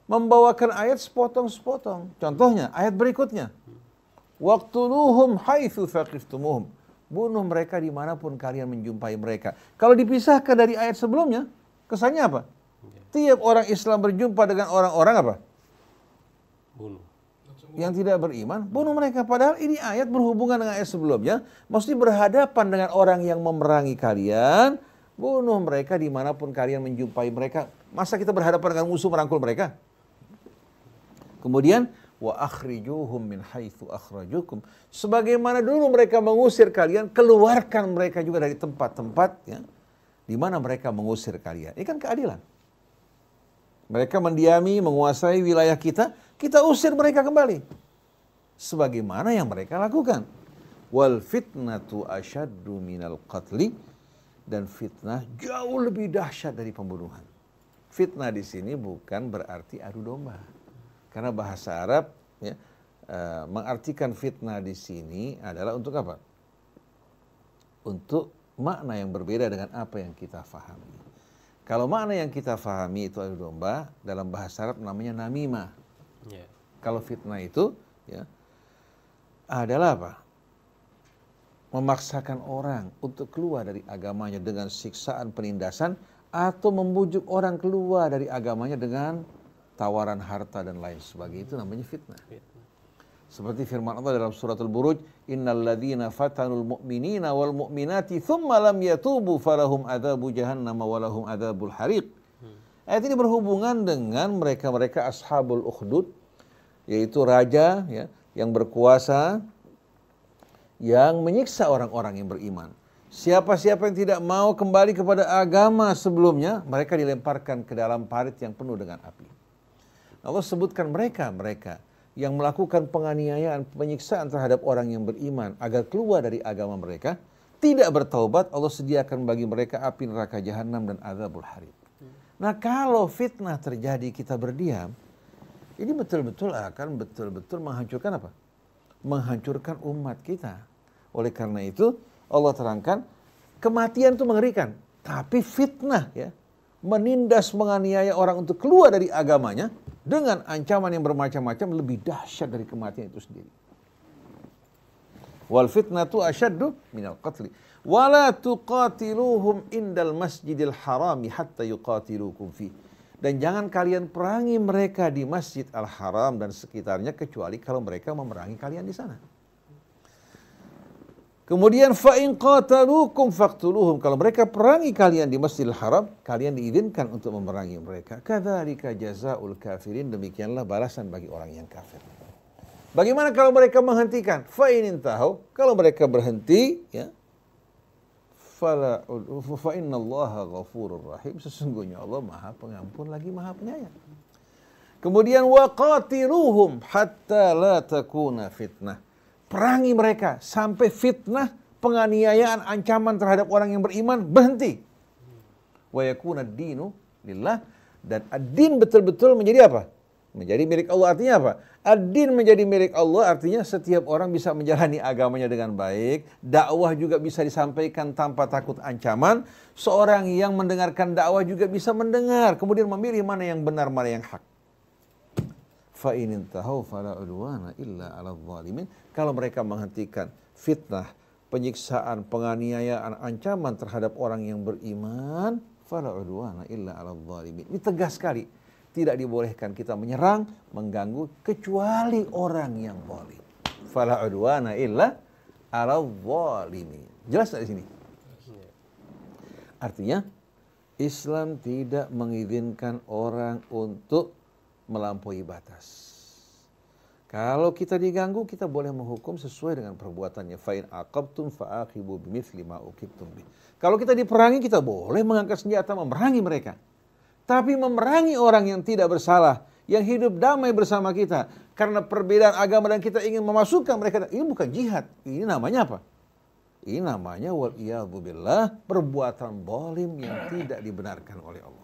membawakan ayat sepotong-sepotong. Contohnya, ayat berikutnya. Waqtuluhum haitsu thaqiftumuhum. Bunuh mereka dimanapun kalian menjumpai mereka. Kalau dipisahkan dari ayat sebelumnya, kesannya apa? Tiap orang Islam berjumpa dengan orang-orang apa? Bunuh. Yang tidak beriman, bunuh mereka. Padahal ini ayat berhubungan dengan ayat sebelumnya. Mesti berhadapan dengan orang yang memerangi kalian. Bunuh mereka dimanapun kalian menjumpai mereka. Masa kita berhadapan dengan musuh merangkul mereka? Kemudian wa akhrijuhum min haitsu akhrajukum. Sebagaimana dulu mereka mengusir kalian, keluarkan mereka juga dari tempat-tempat ya, di mana mereka mengusir kalian. Ini kan keadilan. Mereka mendiami, menguasai wilayah kita, kita usir mereka kembali. Sebagaimana yang mereka lakukan. Wal fitnatu asyaddu minal qatli, dan fitnah jauh lebih dahsyat dari pembunuhan. Fitnah di sini bukan berarti adu domba. Karena bahasa Arab ya, mengartikan fitnah di sini adalah untuk apa? Untuk makna yang berbeda dengan apa yang kita fahami. Kalau makna yang kita fahami itu adu domba, dalam bahasa Arab namanya namimah. Yeah. Kalau fitnah itu ya, adalah apa? Memaksakan orang untuk keluar dari agamanya dengan siksaan penindasan, atau membujuk orang keluar dari agamanya dengan tawaran harta dan lain sebagainya. Itu namanya fitnah. Seperti firman Allah dalam suratul Buruj, innal ladzina fatanul mu'minina wal mu'minati thumma lam yatubu falahum adzabu jahannam wa lahum adzabul hariq. Ayat ini berhubungan dengan mereka-mereka ashabul ukhdud, yaitu raja ya, yang berkuasa, yang menyiksa orang-orang yang beriman. Siapa-siapa yang tidak mau kembali kepada agama sebelumnya, mereka dilemparkan ke dalam parit yang penuh dengan api. Allah sebutkan mereka yang melakukan penganiayaan, penyiksaan terhadap orang yang beriman agar keluar dari agama mereka, tidak bertaubat, Allah sediakan bagi mereka api neraka jahanam dan azabul hariq. Nah, kalau fitnah terjadi kita berdiam, ini betul-betul akan betul-betul menghancurkan apa? Menghancurkan umat kita. Oleh karena itu Allah terangkan, kematian itu mengerikan, tapi fitnah ya, menindas menganiaya orang untuk keluar dari agamanya dengan ancaman yang bermacam-macam lebih dahsyat dari kematian itu sendiri. Wal fitnatu asyaddu minal qatli wala tuqatiluhum indal masjidil harami hatta yuqatilukum fi. Dan jangan kalian perangi mereka di Masjid Al-Haram dan sekitarnya kecuali kalau mereka memerangi kalian di sana. Kemudian fa in qataluukum faqtuluhum, kalau mereka perangi kalian di Masjidil Haram, kalian diizinkan untuk memerangi mereka. Kadzalika jazaul kafirin, demikianlah balasan bagi orang yang kafir. Bagaimana kalau mereka menghentikan? Fa in intahu, kalau mereka berhenti ya, fa innallaha ghafurur rahim, sesungguhnya Allah Maha Pengampun lagi Maha Penyayang. Kemudian wa qatiluhum hatta la takuna fitnah. Perangi mereka sampai fitnah, penganiayaan, ancaman terhadap orang yang beriman berhenti. Wa yakuna ad-dinu lillah, dan ad-din betul-betul menjadi apa? Menjadi milik Allah. Artinya apa? Ad-din menjadi milik Allah artinya setiap orang bisa menjalani agamanya dengan baik, dakwah juga bisa disampaikan tanpa takut ancaman, seorang yang mendengarkan dakwah juga bisa mendengar, kemudian memilih mana yang benar, mana yang hak. Fa in intahu fala udwana illa 'alal zalimin. Kalau mereka menghentikan fitnah, penyiksaan, penganiayaan, ancaman terhadap orang yang beriman, fala udwana illa 'alal zalimin. Ini tegas sekali. Tidak dibolehkan kita menyerang, mengganggu kecuali orang yang zalim. Fala udwana illa 'alal zalimin. Jelas dari sini? Artinya Islam tidak mengizinkan orang untuk melampaui batas. Kalau kita diganggu, kita boleh menghukum sesuai dengan perbuatannya. Fa in aqabtum fa'aqibu bimithli ma uqibtum bih. Kalau kita diperangi, kita boleh mengangkat senjata memerangi mereka. Tapi memerangi orang yang tidak bersalah, yang hidup damai bersama kita, karena perbedaan agama dan kita ingin memasukkan mereka, ini bukan jihad. Ini namanya apa? Ini namanya wal iyadzu billah, perbuatan zalim yang tidak dibenarkan oleh Allah.